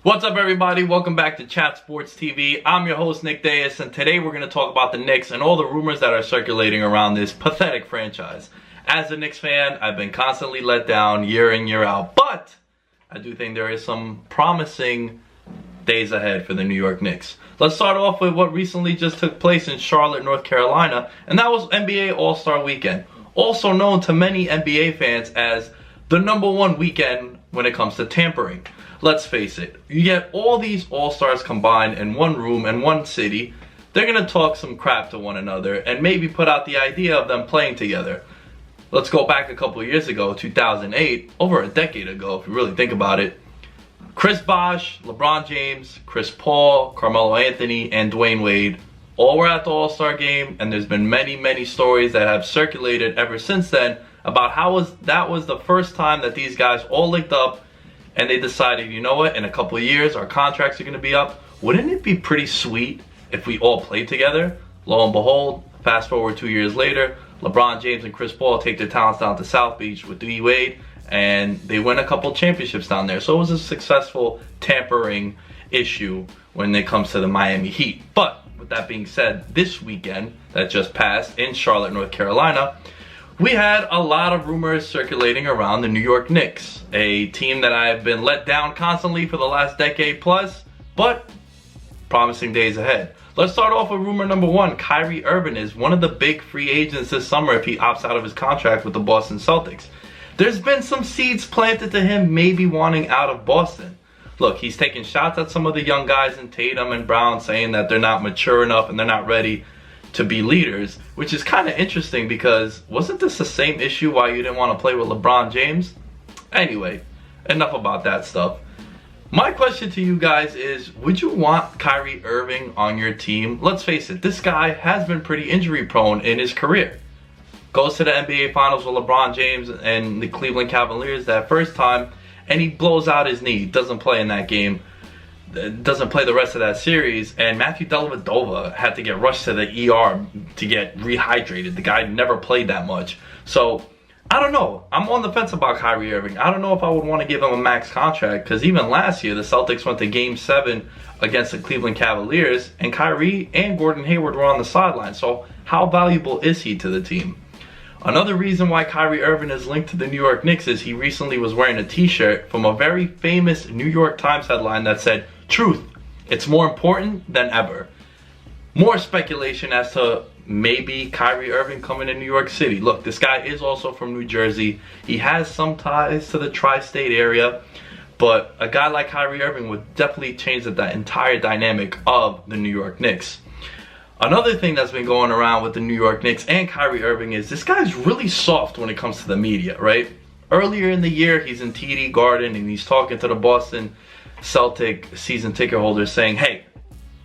What's up, everybody? Welcome back to Chat Sports TV. I'm your host, Nick Dais, and today we're going to talk about the Knicks and all the rumors that are circulating around this pathetic franchise. As a Knicks fan, I've been constantly let down year in, year out, but I do think there is some promising days ahead for the New York Knicks. Let's start off with what recently just took place in Charlotte, North Carolina, and that was NBA All-Star Weekend, also known to many NBA fans as the #1 weekend when it comes to tampering. Let's face it, you get all these All-Stars combined in one room in one city, they're going to talk some crap to one another and maybe put out the idea of them playing together. Let's go back a couple of years ago, 2008, over a decade ago if you really think about it. Chris Bosh, LeBron James, Chris Paul, Carmelo Anthony, and Dwayne Wade all were at the All-Star game, and there's been many stories that have circulated ever since then about how that was the first time that these guys all linked up and they decided, you know what, in a couple of years our contracts are going to be up. Wouldn't it be pretty sweet if we all played together? Lo and behold, fast forward 2 years later, LeBron James and Chris Paul take their talents down to South Beach with D Wade, and they win a couple championships down there. So it was a successful tampering issue when it comes to the Miami Heat. But with that being said, this weekend that just passed in Charlotte, North Carolina, we had a lot of rumors circulating around the New York Knicks, a team that I have been let down constantly for the last decade plus, but promising days ahead. Let's start off with rumor number one. Kyrie Irving is one of the big free agents this summer if he opts out of his contract with the Boston Celtics. There's been some seeds planted to him maybe wanting out of Boston. Look, he's taking shots at some of the young guys in Tatum and Brown, saying that they're not mature enough and they're not ready to be leaders, which is kind of interesting because wasn't this the same issue why you didn't want to play with LeBron James? Anyway, enough about that stuff. My question to you guys is, would you want Kyrie Irving on your team? Let's face it, this guy has been pretty injury prone in his career. Goes to the NBA Finals with LeBron James and the Cleveland Cavaliers that first time, and he blows out his knee, doesn't play in that game, doesn't play the rest of that series, and Matthew Dellavedova had to get rushed to the ER to get rehydrated. The guy never played that much. So, I don't know. I'm on the fence about Kyrie Irving. I don't know if I would want to give him a max contract, because even last year, the Celtics went to Game 7 against the Cleveland Cavaliers, and Kyrie and Gordon Hayward were on the sideline. So, how valuable is he to the team? Another reason why Kyrie Irving is linked to the New York Knicks is he recently was wearing a t-shirt from a very famous New York Times headline that said, "Truth, it's more important than ever." More speculation as to maybe Kyrie Irving coming to New York City. Look, this guy is also from New Jersey. He has some ties to the tri-state area, but a guy like Kyrie Irving would definitely change the entire dynamic of the New York Knicks. Another thing that's been going around with the New York Knicks and Kyrie Irving is this guy's really soft when it comes to the media, right? Earlier in the year, he's in TD Garden and he's talking to the Boston Celtic season ticket holders saying, hey,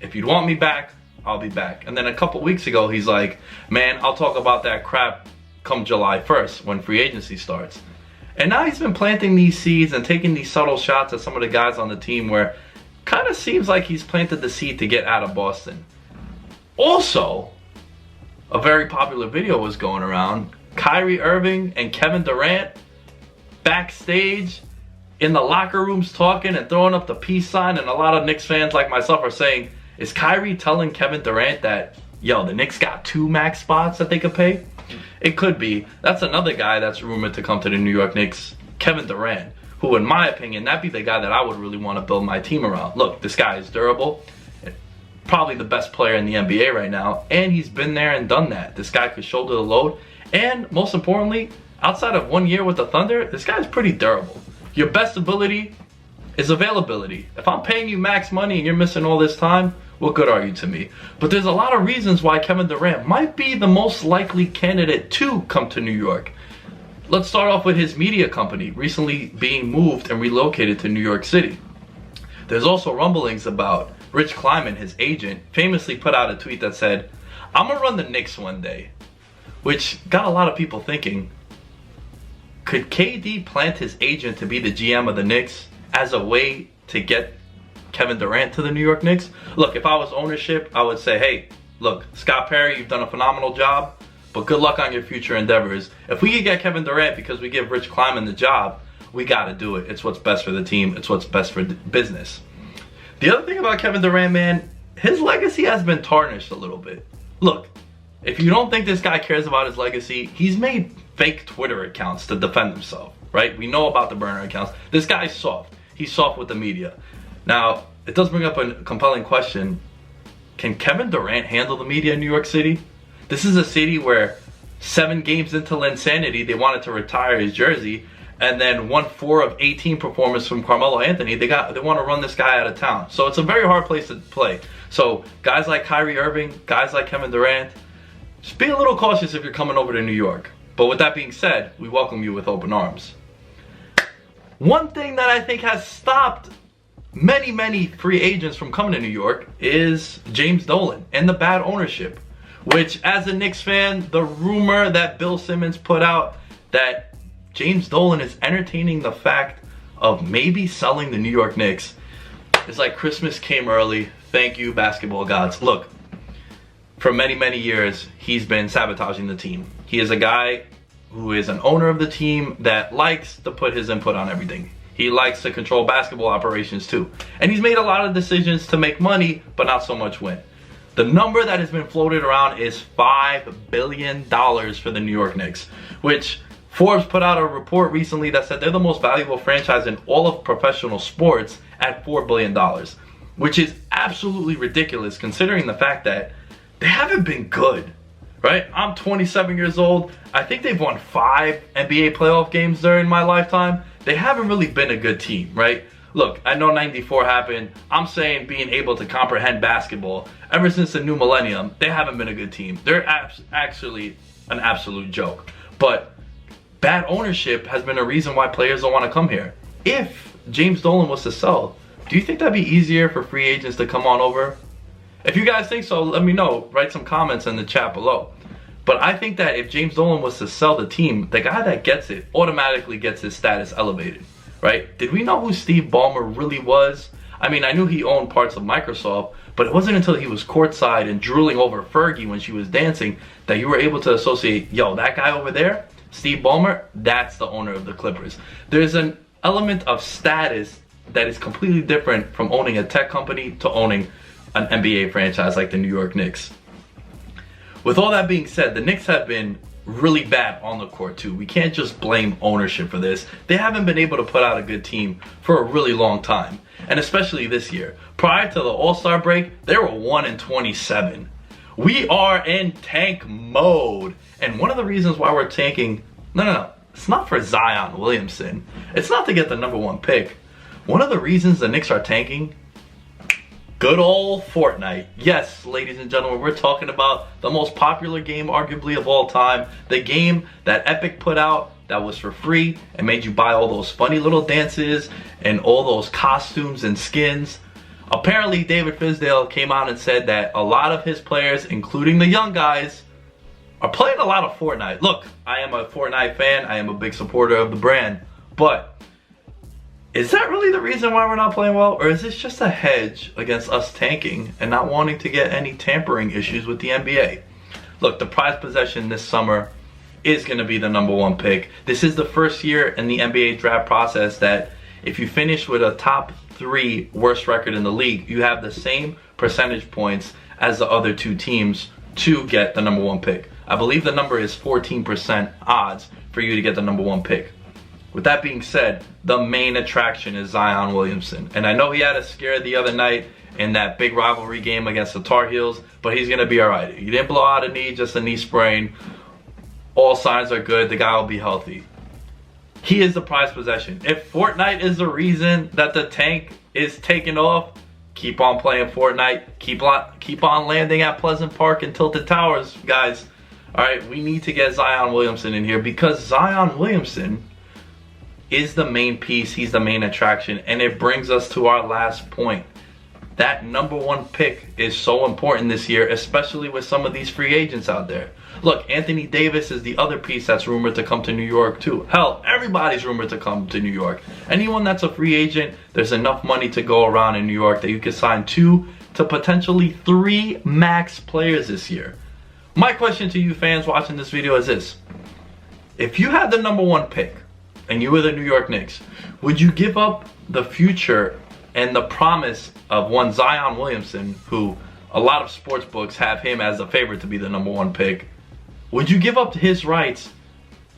if you want me back, I'll be back. And then a couple weeks ago, he's like, man, I'll talk about that crap come July 1st when free agency starts. And now he's been planting these seeds and taking these subtle shots at some of the guys on the team where kind of seems like he's planted the seed to get out of Boston. Also, a very popular video was going around. Kyrie Irving and Kevin Durant backstage in the locker rooms talking and throwing up the peace sign, and a lot of Knicks fans like myself are saying, is Kyrie telling Kevin Durant that, yo, the Knicks got 2 max spots that they could pay? It could be. That's another guy that's rumored to come to the New York Knicks, Kevin Durant, who in my opinion, that'd be the guy that I would really want to build my team around. Look, this guy is durable, probably the best player in the NBA right now, and he's been there and done that. This guy could shoulder the load, and most importantly, outside of 1 year with the Thunder, this guy's pretty durable. Your best ability is availability. If I'm paying you max money and you're missing all this time, what good are you to me? But there's a lot of reasons why Kevin Durant might be the most likely candidate to come to New York. Let's start off with his media company recently being moved and relocated to New York City. There's also rumblings about Rich Kleiman, his agent, famously put out a tweet that said, I'm gonna run the Knicks one day, which got a lot of people thinking, could KD plant his agent to be the GM of the Knicks as a way to get Kevin Durant to the New York Knicks? Look, if I was ownership, I would say, hey, look, Scott Perry, you've done a phenomenal job, but good luck on your future endeavors. If we could get Kevin Durant because we give Rich Kleiman the job, we gotta do it. It's what's best for the team. It's what's best for business. The other thing about Kevin Durant, man, his legacy has been tarnished a little bit. Look, if you don't think this guy cares about his legacy, he's made fake Twitter accounts to defend himself, right? We know about the burner accounts. This guy's soft. He's soft with the media. Now, it does bring up a compelling question. Can Kevin Durant handle the media in New York City? This is a city where 7 games into insanity, they wanted to retire his jersey, and then won 4 of 18 performances from Carmelo Anthony. They want to run this guy out of town. So it's a very hard place to play. So guys like Kyrie Irving, guys like Kevin Durant, just be a little cautious if you're coming over to New York. But with that being said, we welcome you with open arms. One thing that I think has stopped many free agents from coming to New York is James Dolan and the bad ownership. Which, as a Knicks fan, the rumor that Bill Simmons put out that James Dolan is entertaining the fact of maybe selling the New York Knicks is like Christmas came early. Thank you, basketball gods. Look, for many years, he's been sabotaging the team. He is a guy who is an owner of the team that likes to put his input on everything. He likes to control basketball operations too. And he's made a lot of decisions to make money, but not so much win. The number that has been floated around is $5 billion for the New York Knicks, which Forbes put out a report recently that said they're the most valuable franchise in all of professional sports at $4 billion, which is absolutely ridiculous considering the fact that they haven't been good, right? I'm 27 years old. I think they've won 5 NBA playoff games during my lifetime. They haven't really been a good team, right? Look, I know 94 happened. I'm saying being able to comprehend basketball ever since the new millennium, they haven't been a good team. They're actually an absolute joke. But bad ownership has been a reason why players don't want to come here. If James Dolan was to sell, do you think that'd be easier for free agents to come on over? If you guys think so, let me know. Write some comments in the chat below. But I think that if James Dolan was to sell the team, the guy that gets it automatically gets his status elevated, right? Did we know who Steve Ballmer really was? I mean, I knew he owned parts of Microsoft, but it wasn't until he was courtside and drooling over Fergie when she was dancing that you were able to associate, yo, that guy over there, Steve Ballmer, that's the owner of the Clippers. There's an element of status that is completely different from owning a tech company to owning an NBA franchise like the New York Knicks. With all that being said, the Knicks have been really bad on the court too. We can't just blame ownership for this. They haven't been able to put out a good team for a really long time, and especially this year. Prior to the All-Star break, they were 1-27. We are in tank mode. And one of the reasons why we're tanking, no, it's not for Zion Williamson. It's not to get the #1 pick. One of the reasons the Knicks are tanking, good old FORTNITE. Yes, ladies and gentlemen, we're talking about the most popular game arguably of all time. The game that Epic put out that was for free and made you buy all those funny little dances and all those costumes and skins. Apparently, David Fizdale came out and said that a lot of his players, including the young guys, are playing a lot of FORTNITE. Look, I am a FORTNITE fan. I am a big supporter of the brand. But is that really the reason why we're not playing well? Or is this just a hedge against us tanking and not wanting to get any tampering issues with the NBA? Look, the prize possession this summer is going to be the #1 pick. This is the first year in the NBA draft process that if you finish with a top 3 worst record in the league, you have the same percentage points as the other 2 teams to get the #1 pick. I believe the number is 14% odds for you to get the #1 pick. With that being said, the main attraction is Zion Williamson. And I know he had a scare the other night in that big rivalry game against the Tar Heels, but he's going to be all right. He didn't blow out a knee, just a knee sprain. All signs are good. The guy will be healthy. He is the prize possession. If FORTNITE is the reason that the tank is taking off, keep on playing FORTNITE. Keep on landing at Pleasant Park and Tilted Towers, guys. All right, we need to get Zion Williamson in here because Zion Williamson is the main piece. He's the main attraction, and it brings us to our last point. That #1 pick is so important this year, especially with some of these free agents out there. Look, Anthony Davis is the other piece that's rumored to come to New York too. Hell, everybody's rumored to come to New York. Anyone that's a free agent, there's enough money to go around in New York that you can sign 2 to potentially 3 max players this year. My question to you fans watching this video is this. If you had the #1 pick and you were the New York Knicks, would you give up the future and the promise of one Zion Williamson, who a lot of sports books have him as a favorite to be the #1 pick, would you give up his rights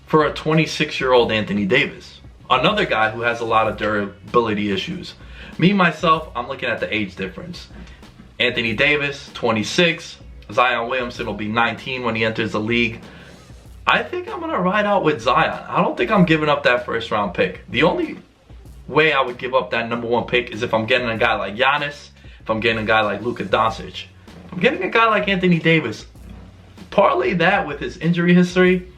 for a 26-year-old Anthony Davis? Another guy who has a lot of durability issues. Me, myself, I'm looking at the age difference. Anthony Davis, 26. Zion Williamson will be 19 when he enters the league. I think I'm going to ride out with Zion. I don't think I'm giving up that first round pick. The only way I would give up that #1 pick is if I'm getting a guy like Giannis, if I'm getting a guy like Luka Doncic. If I'm getting a guy like Anthony Davis, parlay that with his injury history,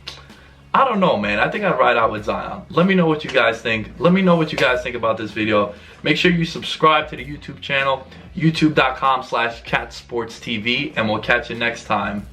I don't know, man. I think I'd ride out with Zion. Let me know what you guys think. Let me know what you guys think about this video. Make sure you subscribe to the YouTube channel, youtube.com/catsportstv, and we'll catch you next time.